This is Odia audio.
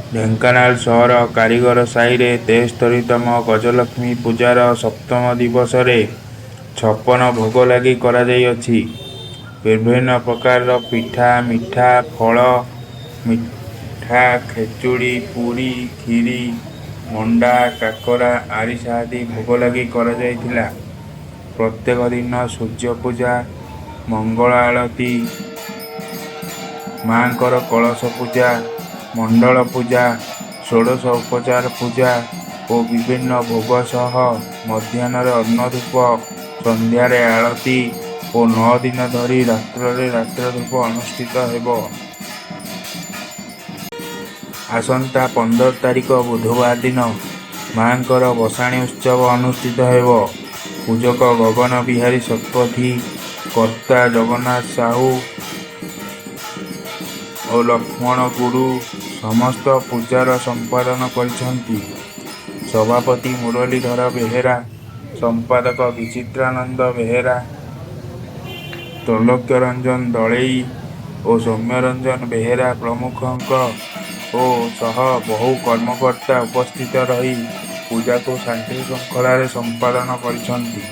ଢେଙ୍କାନାଳ ସହର କାରିଗର ସାହିରେ 73ତମ ଗଜଲକ୍ଷ୍ମୀ ପୂଜାର ସପ୍ତମ ଦିବସରେ 56 ଭୋଗ ଲାଗି କରାଯାଇଅଛି। ବିଭିନ୍ନ ପ୍ରକାରର ପିଠା, ମିଠା ଫଳ, ମିଠା ଖେଚୁଡ଼ି, ପୁରୀ, କ୍ଷୀରି, ମଣ୍ଡା, କାକରା, ଆରିସା ଆଦି ଭୋଗ ଲାଗି କରାଯାଇଥିଲା। ପ୍ରତ୍ୟେକ ଦିନ ସୂର୍ଯ୍ୟ ପୂଜା, ମଙ୍ଗଳ ଆଳତି, ମାଙ୍କର କଳସ ପୂଜା, ମଣ୍ଡଳ ପୂଜା, ଷୋଡ଼ଶ ଉପଚାର ପୂଜା ଓ ବିଭିନ୍ନ ଭୋଗ ସହ ମଧ୍ୟାହ୍ନରେ ଅନ୍ନ ଧୂପ, ସନ୍ଧ୍ୟାରେ ଆଳତି ଓ 9 ଦିନ ଧରି ରାତ୍ରରେ ରାତ୍ର ଧୂପ ଅନୁଷ୍ଠିତ ହେବ। ଆସନ୍ତା 15 ତାରିଖ ବୁଧବାର ଦିନ ମାଙ୍କର ଭସାଣୀ ଉତ୍ସବ ଅନୁଷ୍ଠିତ ହେବ। ପୂଜକ ଗଗନ ବିହାରୀ ଶତପଥୀ, କର୍ତ୍ତା ଜଗନ୍ନାଥ ସାହୁ ଓ ଲକ୍ଷ୍ମଣ ଗୁରୁ ସମସ୍ତ ପୂଜାର ସମ୍ପାଦନ କରିଛନ୍ତି। ସଭାପତି ମୁରଲୀଧର ବେହେରା, ସମ୍ପାଦକ ବିଚିତ୍ରାନନ୍ଦ ବେହେରା, ତ୍ରୈଲୋକ୍ୟ ରଞ୍ଜନ ଦଳେଇ ଓ ସୌମ୍ୟରଞ୍ଜନ ବେହେରା ପ୍ରମୁଖଙ୍କ ଓ ସହ ବହୁ କର୍ମକର୍ତ୍ତା ଉପସ୍ଥିତ ରହି ପୂଜାକୁ ଶାନ୍ତି ଶୃଙ୍ଖଳାରେ ସମ୍ପାଦନ କରିଛନ୍ତି।